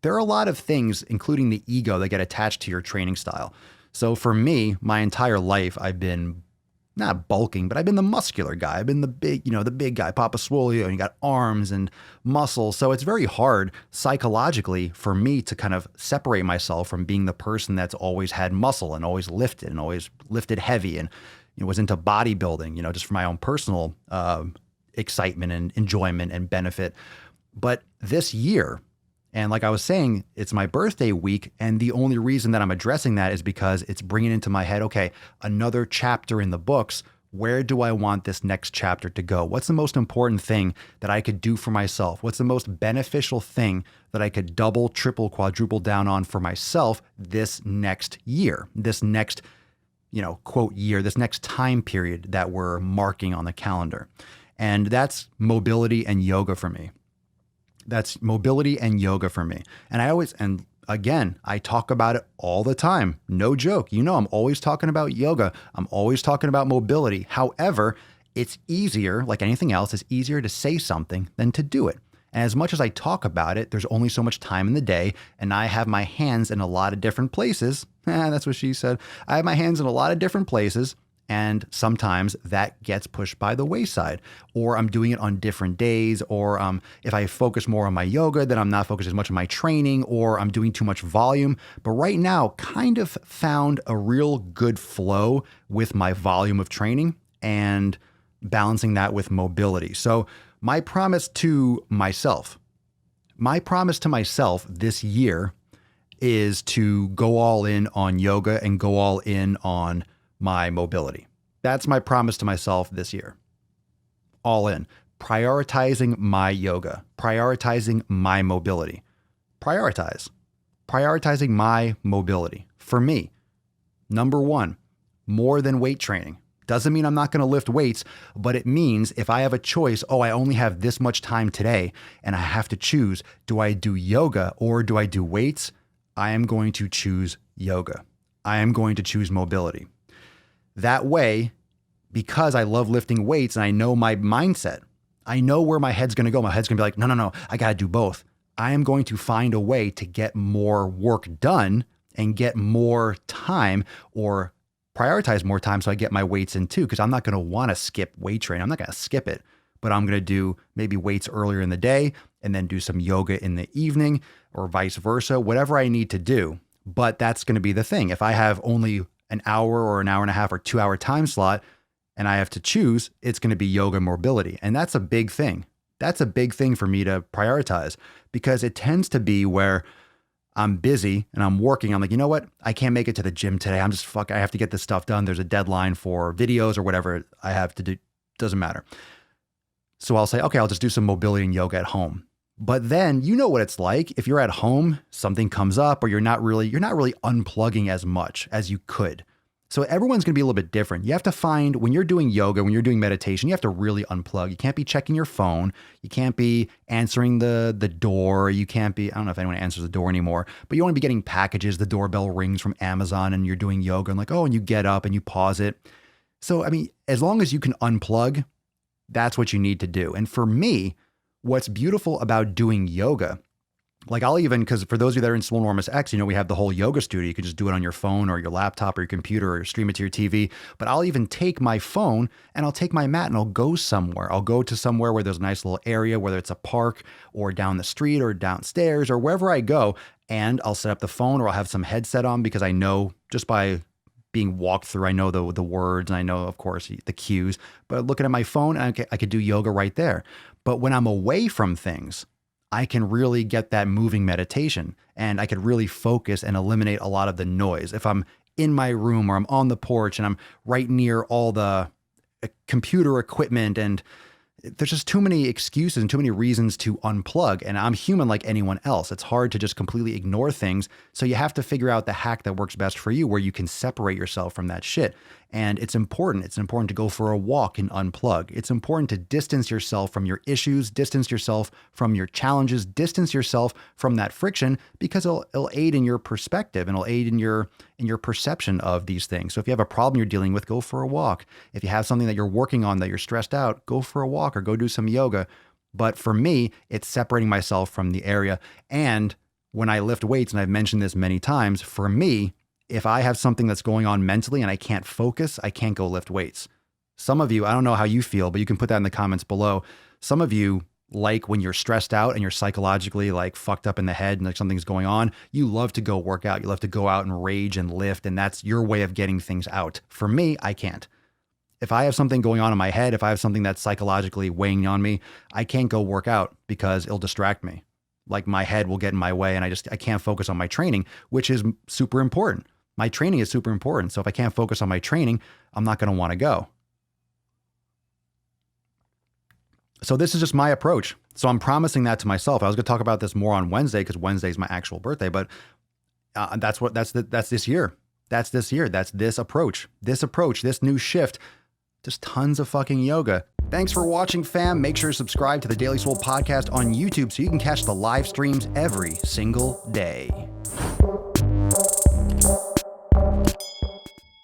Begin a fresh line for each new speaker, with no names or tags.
There are a lot of things, including the ego, that get attached to your training style. So for me, my entire life, I've been not bulking, but I've been the muscular guy. I've been the big, the big guy, Papa Swole, and you got arms and muscles. So it's very hard psychologically for me to kind of separate myself from being the person that's always had muscle and always lifted heavy and was into bodybuilding, just for my own personal excitement and enjoyment and benefit. But this year, and like I was saying, it's my birthday week. And the only reason that I'm addressing that is because it's bringing into my head, okay, another chapter in the books. Where do I want this next chapter to go? What's the most important thing that I could do for myself? What's the most beneficial thing that I could double, triple, quadruple down on for myself this next year, this next, quote year, this next time period that we're marking on the calendar? And that's mobility and yoga for me. That's mobility and yoga for me. And again, I talk about it all the time. No joke. I'm always talking about yoga. I'm always talking about mobility. However, it's easier, like anything else, it's easier to say something than to do it. And as much as I talk about it, there's only so much time in the day, and I have my hands in a lot of different places. That's what she said. I have my hands in a lot of different places. And sometimes that gets pushed by the wayside, or I'm doing it on different days, or if I focus more on my yoga, then I'm not focused as much on my training, or I'm doing too much volume. But right now, kind of found a real good flow with my volume of training and balancing that with mobility. So my promise to myself this year is to go all in on yoga and go all in on my mobility. That's my promise to myself this year. All in. Prioritizing my yoga. Prioritizing my mobility. Prioritizing my mobility. For me, number one, more than weight training. Doesn't mean I'm not going to lift weights, but it means if I have a choice, I only have this much time today and I have to choose, do I do yoga or do I do weights? I am going to choose yoga. I am going to choose mobility. That way, because I love lifting weights and I know my mindset, I know where my head's going to go. My head's going to be like, no, I got to do both. I am going to find a way to get more work done and get more time, or prioritize more time so I get my weights in too, because I'm not going to want to skip weight training. I'm not going to skip it, but I'm going to do maybe weights earlier in the day and then do some yoga in the evening, or vice versa, whatever I need to do. But that's going to be the thing. If I have only an hour or an hour and a half or 2 hour time slot and I have to choose, it's going to be yoga mobility. And that's a big thing. That's a big thing for me to prioritize, because it tends to be where I'm busy and I'm working. I'm like, you know what? I can't make it to the gym today. I have to get this stuff done. There's a deadline for videos or whatever I have to do. Doesn't matter. So I'll say, okay, I'll just do some mobility and yoga at home. But then you know what it's like. If you're at home, something comes up, or you're not really unplugging as much as you could. So everyone's going to be a little bit different. You have to find, when you're doing yoga, when you're doing meditation, you have to really unplug. You can't be checking your phone. You can't be answering the door. You can't be, I don't know if anyone answers the door anymore, but you want to be getting packages. The doorbell rings from Amazon and you're doing yoga and and you get up and you pause it. So, as long as you can unplug, that's what you need to do. And for me, what's beautiful about doing yoga, because for those of you that are in Swole Enormous X, we have the whole yoga studio. You can just do it on your phone or your laptop or your computer, or stream it to your TV. But I'll even take my phone and I'll take my mat and I'll go somewhere. I'll go to somewhere where there's a nice little area, whether it's a park or down the street or downstairs or wherever I go. And I'll set up the phone, or I'll have some headset on, because I know just by being walked through, I know the words, and I know, of course, the cues. But looking at my phone, I could do yoga right there. But when I'm away from things, I can really get that moving meditation, and I could really focus and eliminate a lot of the noise. If I'm in my room or I'm on the porch and I'm right near all the computer equipment, and there's just too many excuses and too many reasons to unplug. And I'm human like anyone else. It's hard to just completely ignore things. So you have to figure out the hack that works best for you, where you can separate yourself from that shit. And it's important. It's important to go for a walk and unplug. It's important to distance yourself from your issues, distance yourself from your challenges, distance yourself from that friction, because it'll aid in your perspective and it'll aid in your perception of these things. So if you have a problem you're dealing with, go for a walk. If you have something that you're working on that you're stressed out, go for a walk or go do some yoga. But for me, it's separating myself from the area. And when I lift weights, and I've mentioned this many times, for me, if I have something that's going on mentally and I can't focus, I can't go lift weights. Some of you, I don't know how you feel, but you can put that in the comments below. Some of you, like when you're stressed out and you're psychologically like fucked up in the head and like something's going on, you love to go work out. You love to go out and rage and lift, and that's your way of getting things out. For me, I can't. If I have something going on in my head, if I have something that's psychologically weighing on me, I can't go work out because it'll distract me. Like my head will get in my way and I can't focus on my training, which is super important. My training is super important. So if I can't focus on my training, I'm not going to want to go. So this is just my approach. So I'm promising that to myself. I was going to talk about this more on Wednesday because Wednesday is my actual birthday, but that's this year. That's this year. That's this approach, this new shift. Just tons of fucking yoga. Thanks for watching, fam. Make sure to subscribe to the Daily Swole podcast on YouTube so you can catch the live streams every single day.